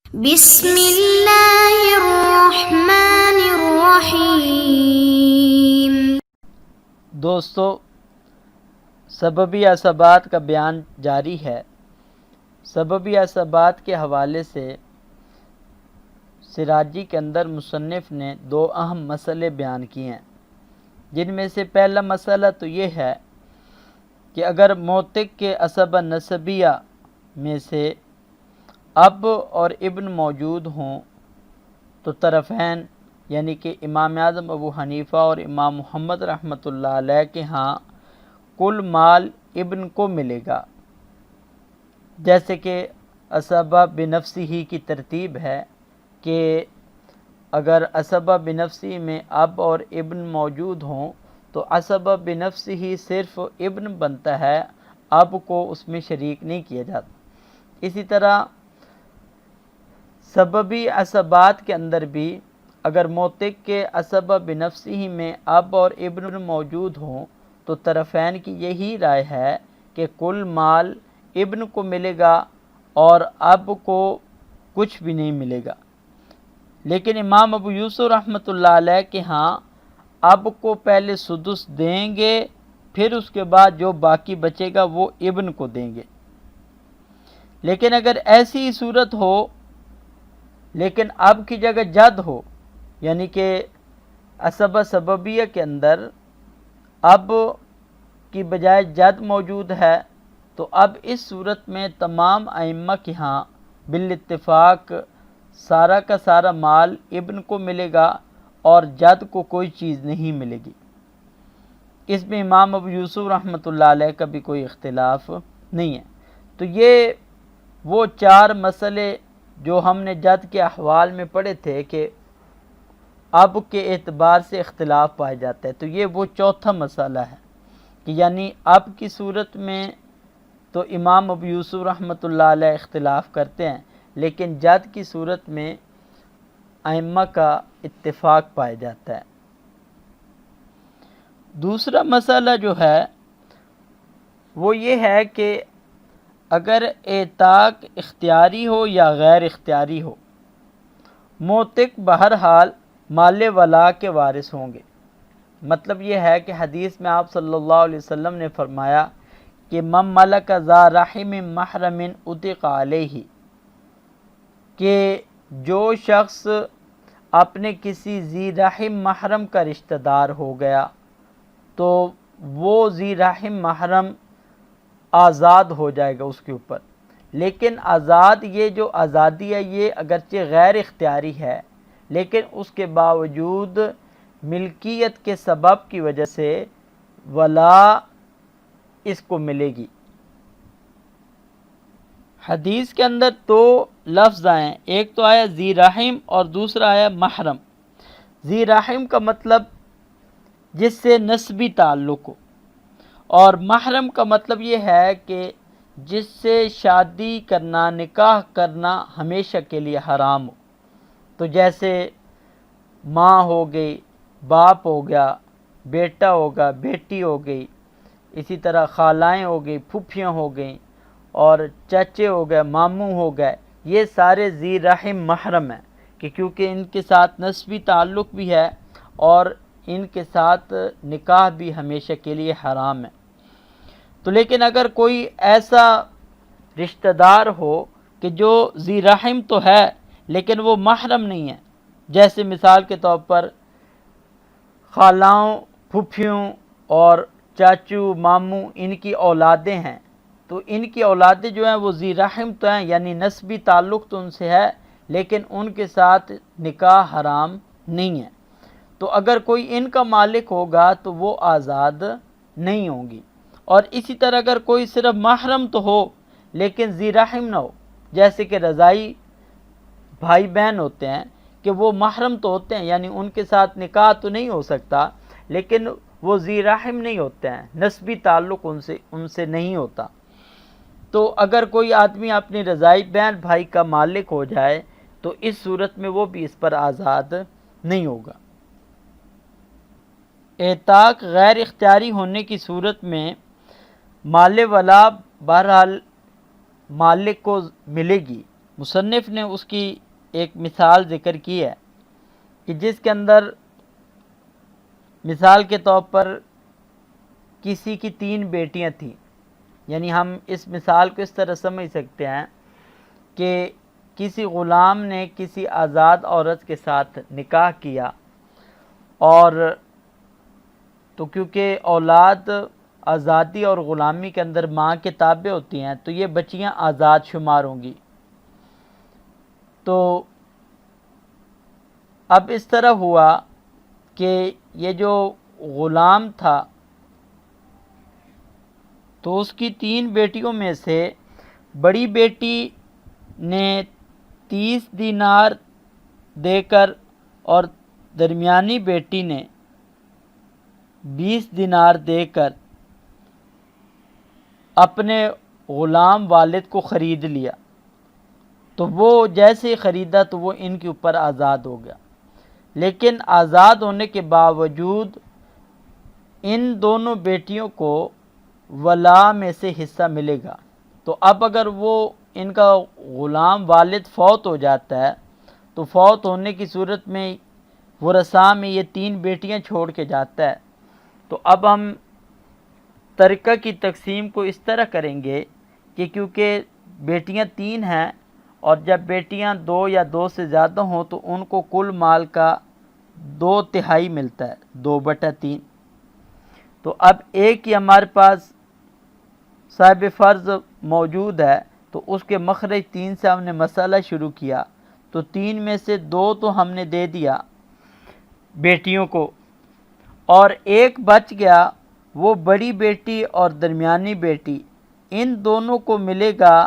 بسم اللہ الرحمن الرحیم۔ دوستو، سببی اسباب کا بیان جاری ہے۔ سببی اسباب کے حوالے سے سراجی کے اندر مصنف نے دو اہم مسئلے بیان کیے ہیں، جن میں سے پہلا مسئلہ تو یہ ہے کہ اگر موتق کے اسباب نسبیہ میں سے اب اور ابن موجود ہوں تو طرفین یعنی کہ امام اعظم ابو حنیفہ اور امام محمد رحمۃ اللہ علیہ کے ہاں کل مال ابن کو ملے گا، جیسے کہ اسباب بنفسی کی ترتیب ہے کہ اگر اسباب بنفسی میں اب اور ابن موجود ہوں تو اسباب بنفسی صرف ابن بنتا ہے، اب کو اس میں شریک نہیں کیا جاتا۔ اسی طرح سببی اسباب کے اندر بھی اگر موتق کے اسباب بنفسی میں اب اور ابن موجود ہوں تو طرفین کی یہی رائے ہے کہ کل مال ابن کو ملے گا اور اب کو کچھ بھی نہیں ملے گا۔ لیکن امام ابو یوسف رحمۃ اللہ علیہ کے ہاں اب کو پہلے سدس دیں گے، پھر اس کے بعد جو باقی بچے گا وہ ابن کو دیں گے۔ لیکن اگر ایسی صورت ہو لیکن اب کی جگہ جد ہو، یعنی کہ اسباب سببیہ کے اندر اب کی بجائے جد موجود ہے، تو اب اس صورت میں تمام ائمہ کے ہاں بالاتفاق سارا کا سارا مال ابن کو ملے گا اور جد کو کوئی چیز نہیں ملے گی۔ اس میں امام ابو یوسف رحمۃ اللہ علیہ کا بھی کوئی اختلاف نہیں ہے۔ تو یہ وہ چار مسئلے جو ہم نے جد کے احوال میں پڑھے تھے کہ اب کے اعتبار سے اختلاف پایا جاتا ہے، تو یہ وہ چوتھا مسئلہ ہے کہ یعنی اب کی صورت میں تو امام ابو یوسف رحمۃ اللہ علیہ اختلاف کرتے ہیں، لیکن جد کی صورت میں ائمہ کا اتفاق پایا جاتا ہے۔ دوسرا مسئلہ جو ہے وہ یہ ہے کہ اگر اعتاق اختیاری ہو یا غیر اختیاری ہو، موتق بہرحال مال ولا کے وارث ہوں گے۔ مطلب یہ ہے کہ حدیث میں آپ صلی اللہ علیہ وسلم نے فرمایا کہ من ملک ذا رحم محرم اطیق علیہ، کہ جو شخص اپنے کسی ذی رحم محرم کا رشتہ دار ہو گیا تو وہ ذی رحم محرم آزاد ہو جائے گا اس کے اوپر۔ لیکن آزاد، یہ جو آزادی ہے یہ اگرچہ غیر اختیاری ہے، لیکن اس کے باوجود ملکیت کے سبب کی وجہ سے ولا اس کو ملے گی۔ حدیث کے اندر دو لفظ آئے، ایک تو آیا ذی رحم اور دوسرا آیا محرم۔ ذی رحم کا مطلب جس سے نسبی تعلق ہو، اور محرم کا مطلب یہ ہے کہ جس سے شادی کرنا، نکاح کرنا ہمیشہ کے لیے حرام ہو۔ تو جیسے ماں ہو گئی، باپ ہو گیا، بیٹا ہوگا، بیٹی ہو گئی، اسی طرح خالائیں ہو گئی، پھوپھیاں ہو گئیں، اور چچے ہو گئے، ماموں ہو گئے، یہ سارے ذی رحم محرم ہیں کہ کیونکہ ان کے ساتھ نسبی تعلق بھی ہے اور ان کے ساتھ نکاح بھی ہمیشہ کے لیے حرام ہے۔ تو لیکن اگر کوئی ایسا رشتہ دار ہو کہ جو ذی رحم تو ہے لیکن وہ محرم نہیں ہے، جیسے مثال کے طور پر خالاؤں، پھوپھیوں اور چاچو، ماموں، ان کی اولادیں ہیں، تو ان کی اولادیں جو ہیں وہ ذی رحم تو ہیں، یعنی نسبی تعلق تو ان سے ہے لیکن ان کے ساتھ نکاح حرام نہیں ہے۔ تو اگر کوئی ان کا مالک ہوگا تو وہ آزاد نہیں ہوں گی۔ اور اسی طرح اگر کوئی صرف محرم تو ہو لیکن ذی رحم نہ ہو، جیسے کہ رضائی بھائی بہن ہوتے ہیں کہ وہ محرم تو ہوتے ہیں، یعنی ان کے ساتھ نکاح تو نہیں ہو سکتا لیکن وہ ذی رحم نہیں ہوتے ہیں، نسبی تعلق ان سے نہیں ہوتا۔ تو اگر کوئی آدمی اپنی رضائی بہن بھائی کا مالک ہو جائے تو اس صورت میں وہ بھی اس پر آزاد نہیں ہوگا۔ اعتاق غیر اختیاری ہونے کی صورت میں مال ولا بہرحال مالک کو ملے گی، مصنف نے اس کی ایک مثال ذکر کی ہے کہ جس کے اندر مثال کے طور پر کسی کی 3 بیٹیاں تھیں، یعنی ہم اس مثال کو اس طرح سمجھ سکتے ہیں کہ کسی غلام نے کسی آزاد عورت کے ساتھ نکاح کیا، اور تو کیونکہ اولاد آزادی اور غلامی کے اندر ماں کے تابع ہوتی ہیں تو یہ بچیاں آزاد شمار ہوں گی۔ تو اب اس طرح ہوا کہ یہ جو غلام تھا تو اس کی 3 بیٹیوں میں سے بڑی بیٹی نے 30 دینار دے کر اور درمیانی بیٹی نے 20 دینار دے کر اپنے غلام والد کو خرید لیا۔ تو وہ جیسے ہی خریدا تو وہ ان کے اوپر آزاد ہو گیا، لیکن آزاد ہونے کے باوجود ان دونوں بیٹیوں کو ولا میں سے حصہ ملے گا۔ تو اب اگر وہ ان کا غلام والد فوت ہو جاتا ہے تو فوت ہونے کی صورت میں ورثاء میں یہ 3 بیٹیاں چھوڑ کے جاتا ہے۔ تو اب ہم ترکہ کی تقسیم کو اس طرح کریں گے کہ کیونکہ بیٹیاں 3 ہیں اور جب بیٹیاں 2 یا 2 سے زیادہ ہوں تو ان کو کل مال کا 2/3 ملتا ہے، 2/3۔ تو اب ایک ہی ہمارے پاس صاحب فرض موجود ہے تو اس کے مخرج 3 سے ہم نے مسئلہ شروع کیا، تو 3 میں سے 2 تو ہم نے دے دیا بیٹیوں کو، اور ایک بچ گیا، وہ بڑی بیٹی اور درمیانی بیٹی ان دونوں کو ملے گا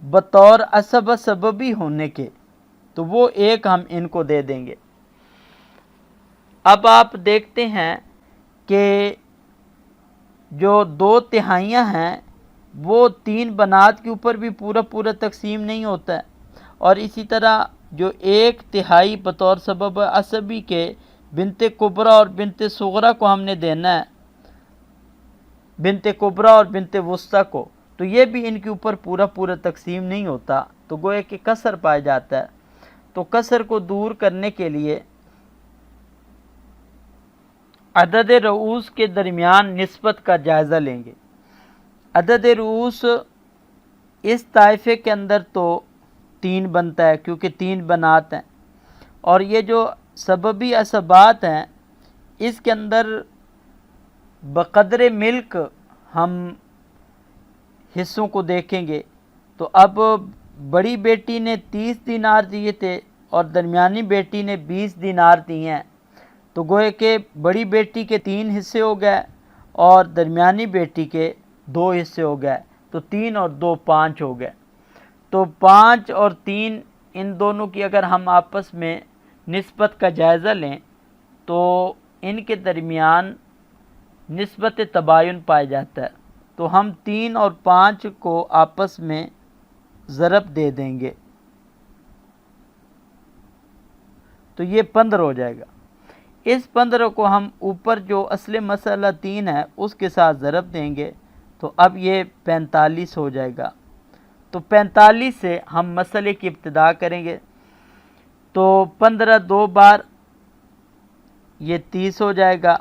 بطور اسبہ سببی ہونے کے، تو وہ ایک ہم ان کو دے دیں گے۔ اب آپ دیکھتے ہیں کہ جو 2/3 ہیں وہ 3 بنات کے اوپر بھی پورا تقسیم نہیں ہوتا ہے، اور اسی طرح جو 1/3 بطور سبب عصبی کے بنت کبریٰ اور بنت صغریٰ کو ہم نے دینا ہے، بنت کبریٰ اور بنت وسطیٰ کو، تو یہ بھی ان کے اوپر پورا تقسیم نہیں ہوتا، تو گویا کہ کسر پایا جاتا ہے۔ تو کسر کو دور کرنے کے لیے عدد رؤوس کے درمیان نسبت کا جائزہ لیں گے۔ عدد رؤوس اس طائفے کے اندر تو 3 بنتا ہے کیونکہ 3 بنات ہیں، اور یہ جو سببی اسبات ہیں اس کے اندر بقدر ملک ہم حصوں کو دیکھیں گے۔ تو اب بڑی بیٹی نے 30 دینار دیے تھے اور درمیانی بیٹی نے 20 دینار دیے ہیں، تو گوئے کہ بڑی بیٹی کے 3 حصے ہو گئے اور درمیانی بیٹی کے 2 حصے ہو گئے، تو 3 اور 2 5 ہو گئے۔ تو 5 اور 3 ان دونوں کی اگر ہم آپس میں نسبت کا جائزہ لیں تو ان کے درمیان نسبت تباین پایا جاتا ہے، تو ہم 3 اور 5 کو آپس میں ضرب دے دیں گے تو یہ 15 ہو جائے گا۔ اس 15 کو ہم اوپر جو اصل مسئلہ 3 ہے اس کے ساتھ ضرب دیں گے تو اب یہ 45 ہو جائے گا۔ تو 45 سے ہم مسئلے کی ابتدا کریں گے، تو 15 2 بار یہ 30 ہو جائے گا۔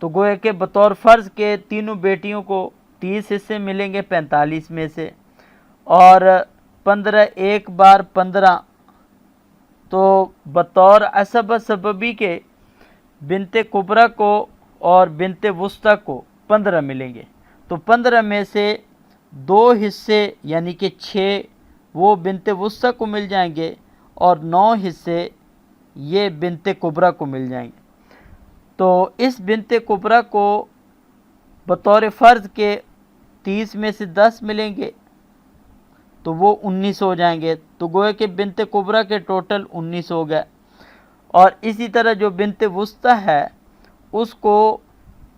تو گویا کہ بطور فرض کے تینوں بیٹیوں کو 30 حصے ملیں گے 45 میں سے، اور 15 ایک بار 15، تو بطور اسبہ سببی کے بنت کبریٰ کو اور بنت وسطیٰ کو 15 ملیں گے، تو 15 میں سے 2 حصے یعنی کہ 6 وہ بنت وسطیٰ کو مل جائیں گے اور 9 حصے یہ بنت کبریٰ کو مل جائیں گے۔ تو اس بنت کبریٰ کو بطور فرض کے 30 میں سے 10 ملیں گے تو وہ 19 ہو جائیں گے، تو گویا کہ بنت کبریٰ کے ٹوٹل 19 ہو گئے۔ اور اسی طرح جو بنت وسطیٰ ہے اس کو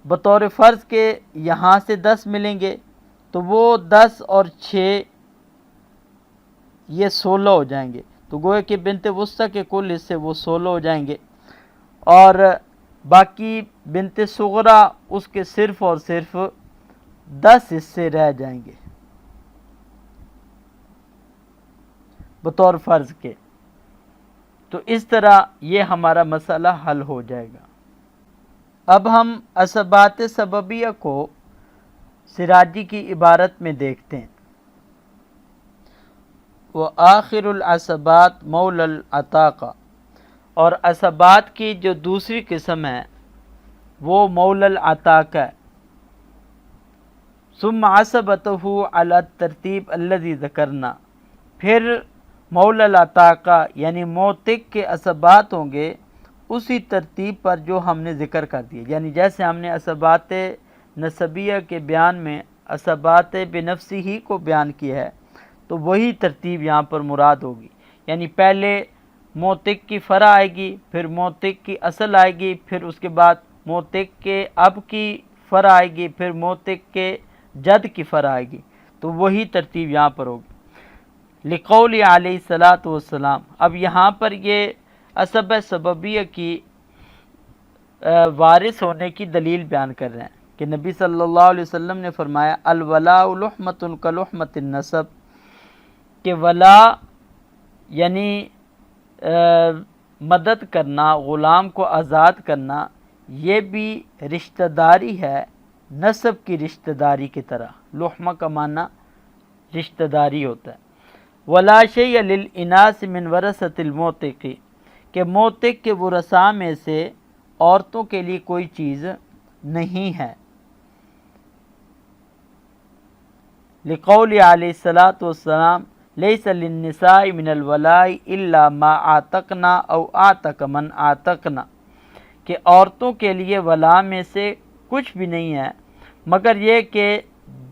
بطور فرض کے یہاں سے 10 ملیں گے تو وہ 10 اور 6 یہ 16 ہو جائیں گے، تو گویا کہ بنت وسطیٰ کے کل حصے وہ 16 ہو جائیں گے، اور باقی بنت صغریٰ اس کے صرف اور صرف 10 حصے رہ جائیں گے۔ بطور فرض کے، تو اس طرح یہ ہمارا مسئلہ حل ہو جائے گا۔ اب ہم اسبات سببیہ کو سراجی کی عبارت میں دیکھتے ہیں۔ وآخر العصبات مولا العطاقہ، اور اسبات کی جو دوسری قسم ہے وہ مولا العطاقہ ہے۔ ثم عصبتہ علی الترتیب الذی ذکرنا، پھر مولا العطاقہ یعنی موتق کے اسبات ہوں گے اسی ترتیب پر جو ہم نے ذکر کر دیا، یعنی جیسے ہم نے اسبات نسبیہ کے بیان میں اسبات بنفسی کو بیان کیا ہے، تو وہی ترتیب یہاں پر مراد ہوگی، یعنی پہلے موتق کی فرع آئے گی، پھر موتق کی اصل آئے گی، پھر اس کے بعد موتق کے اب کی فرع آئے گی، پھر موتق کے جد کی فرع آئے گی، تو وہی ترتیب یہاں پر ہوگی۔ لقول علیہ الصلاۃ والسلام، اب یہاں پر یہ اسب سببیہ کی وارث ہونے کی دلیل بیان کر رہے ہیں کہ نبی صلی اللہ علیہ وسلم نے فرمایا الولاء لحمۃ کلحمۃ النسب، کہ ولا یعنی مدد کرنا، غلام کو آزاد کرنا، یہ بھی رشتہ داری ہے نسب کی رشتہ داری کی طرح۔ لحمہ کا معنی رشتہ داری ہوتا ہے۔ ولا شیء للاناث من ورثۃ الموتق، کہ موتق کے ورثاء میں سے عورتوں کے لیے کوئی چیز نہیں ہے۔ لقول علیہ الصلاۃ والسلام لیس للنساء من الولاء الا ما اعتقنا او اعتق من اعتقنا، کہ عورتوں کے لیے ولا میں سے کچھ بھی نہیں ہے مگر یہ کہ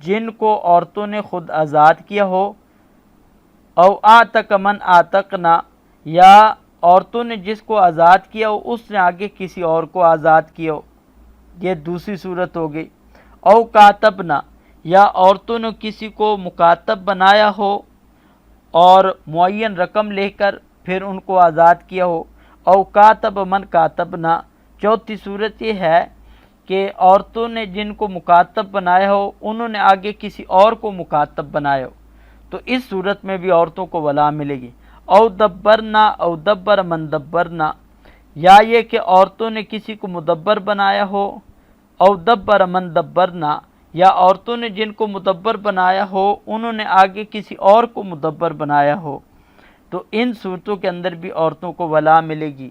جن کو عورتوں نے خود آزاد کیا ہو، او اعتق من اعتقنا، یا عورتوں نے جس کو آزاد کیا ہو اس نے آگے کسی اور کو آزاد کیا ہو، یہ دوسری صورت ہو گئی۔ او کاتبنا، یا عورتوں نے کسی کو مکاتب بنایا ہو اور معین رقم لے کر پھر ان کو آزاد کیا ہو۔ او کاتب من کاتبنا، چوتھی صورت یہ ہے کہ عورتوں نے جن کو مکاتب بنایا ہو انہوں نے آگے کسی اور کو مکاتب بنایا ہو، تو اس صورت میں بھی عورتوں کو ولا ملے گی۔ او دبرنا او دبر من دبرنا، یا یہ کہ عورتوں نے کسی کو مدبر بنایا ہو، او دبر من دبرنا، یا عورتوں نے جن کو مدبر بنایا ہو انہوں نے آگے کسی اور کو مدبر بنایا ہو، تو ان صورتوں کے اندر بھی عورتوں کو ولا ملے گی۔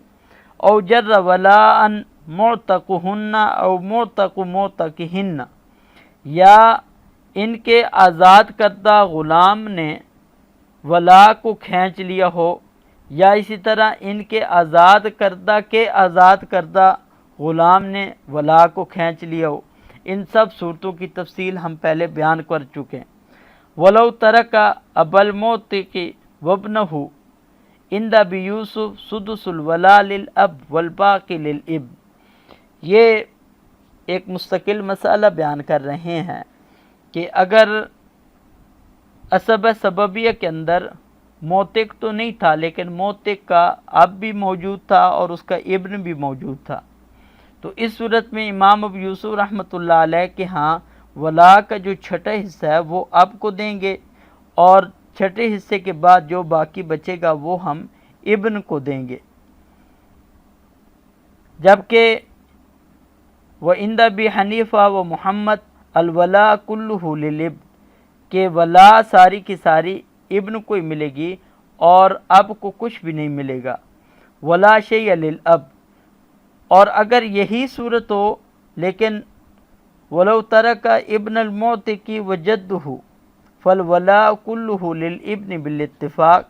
او جر ولاء معتقہن او معتق معتقہن، یا ان کے آزاد کردہ غلام نے ولا کو کھینچ لیا ہو، یا اسی طرح ان کے آزاد کردہ غلام نے ولا کو کھینچ لیا ہو۔ ان سب صورتوں کی تفصیل ہم پہلے بیان کر چکے ہیں۔ ولو ترک ابا الموتق وابنہ عند ابی یوسف سدس الولاء للاب والباقی للابن، یہ ایک مستقل مسئلہ بیان کر رہے ہیں کہ اگر اسب سببیہ کے اندر موتق تو نہیں تھا لیکن موتق کا اب بھی موجود تھا اور اس کا ابن بھی موجود تھا، تو اس صورت میں امام ابو یوسف رحمۃ اللہ علیہ کے ہاں ولا کا جو چھٹا حصہ ہے وہ اب کو دیں گے، اور چھٹے حصے کے بعد جو باقی بچے گا وہ ہم ابن کو دیں گے۔ جبکہ وعند ابی حنیفہ و محمد الولاء کلہ للابن، کہ ولا ساری کی ساری ابن کو ہی ملے گی اور اب کو کچھ بھی نہیں ملے گا۔ ولا شیء للاب، اور اگر یہی صورت ہو لیکن ولو ترک ابن الموتق وجدہ فالولاء کلہ للابن بالاتفاق،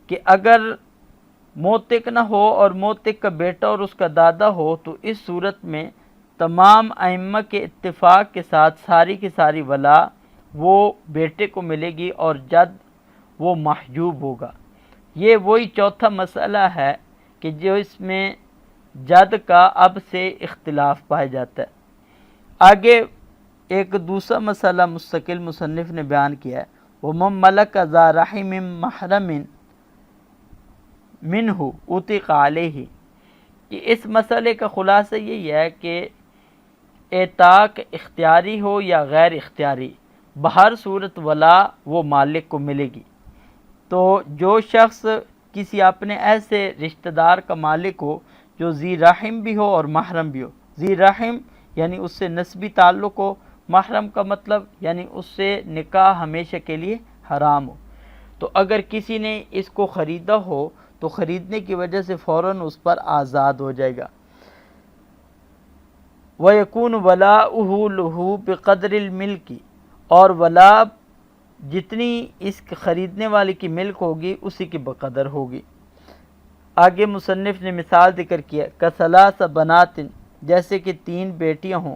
کہ اگر موتق نہ ہو اور موتق کا بیٹا اور اس کا دادا ہو تو اس صورت میں تمام ائمہ کے اتفاق کے ساتھ ساری کی ساری ولا وہ بیٹے کو ملے گی اور جد وہ محجوب ہوگا۔ یہ وہی چوتھا مسئلہ ہے کہ جو اس میں جد کا اب سے اختلاف پایا جاتا ہے۔ آگے ایک دوسرا مسئلہ مستقل مصنف نے بیان کیا ہے، وَمَن مَلَكَ ذَا رَحِمٍ مَحْرَمٍ مِنْهُ اُطِقَ عَلَيْهِ، کہ اس مسئلے کا خلاصہ یہی ہے کہ اعتاق اختیاری ہو یا غیر اختیاری، بہر صورت ولا وہ مالک کو ملے گی۔ تو جو شخص کسی اپنے ایسے رشتہ دار کا مالک ہو جو ذی رحم بھی ہو اور محرم بھی ہو، ذی رحم یعنی اس سے نسبی تعلق ہو، محرم کا مطلب یعنی اس سے نکاح ہمیشہ کے لیے حرام ہو، تو اگر کسی نے اس کو خریدا ہو تو خریدنے کی وجہ سے فوراً اس پر آزاد ہو جائے گا۔ وَيَكُونُ وَلَاؤُهُ لَهُ بِقَدْرِ الْمِلْكِ، اور ولا جتنی اس خریدنے والے کی ملک ہوگی اسی کی بقدر ہوگی۔ آگے مصنف نے مثال ذکر کیا کثلاث بنات، جیسے کہ 3 بیٹیاں ہوں،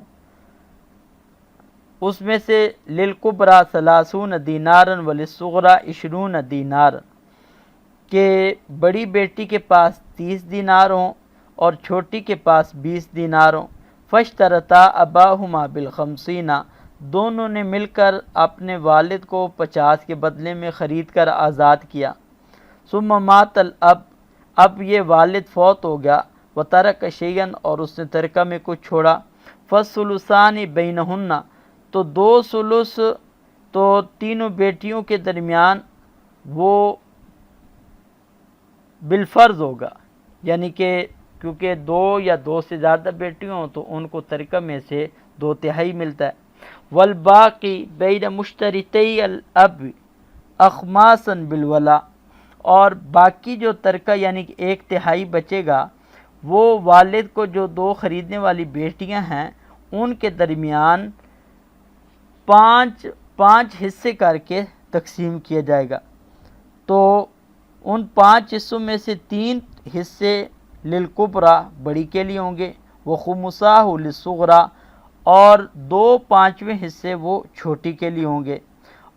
اس میں سے للکبریٰ 30 دینارا وللصغریٰ 20 دینارا، کہ بڑی بیٹی کے پاس 30 دینار ہوں اور چھوٹی کے پاس 20 دینار ہوں۔ فاشترطا اباہما بالخمسین، دونوں نے مل کر اپنے والد کو 50 کے بدلے میں خرید کر آزاد کیا۔ ثم مات الاب، اب یہ والد فوت ہو گیا، وترک شیئا، اور اس نے ترکہ میں کچھ چھوڑا۔ فالثلثان بینہن، تو 2 ثلث تو تینوں بیٹیوں کے درمیان وہ بالفرض ہوگا، یعنی کہ کیونکہ 2 یا 2 سے زیادہ بیٹیوں ہوں تو ان کو ترکہ میں سے 2/3 ملتا ہے۔ والباقی بین مشترطی الاب اخماسا بالولا، اور باقی جو ترکہ یعنی کہ 1/3 بچے گا وہ والد کو جو 2 خریدنے والی بیٹیاں ہیں ان کے درمیان 5 حصے کر کے تقسیم کیا جائے گا، تو ان 5 حصوں میں سے 3 حصے للکبریٰ بڑی کے لیے ہوں گے، وخمساہ للصغریٰ، اور 2/5 حصے وہ چھوٹی کے لیے ہوں گے،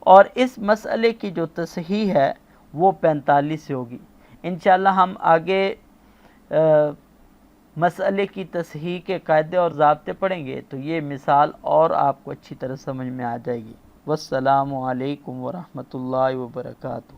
اور اس مسئلے کی جو تصحیح ہے وہ 45 سے ہوگی۔ انشاءاللہ ہم آگے مسئلے کی تصحیح کے قاعدے اور ضابطے پڑھیں گے تو یہ مثال اور آپ کو اچھی طرح سمجھ میں آ جائے گی۔ والسلام علیکم ورحمۃ اللہ وبرکاتہ۔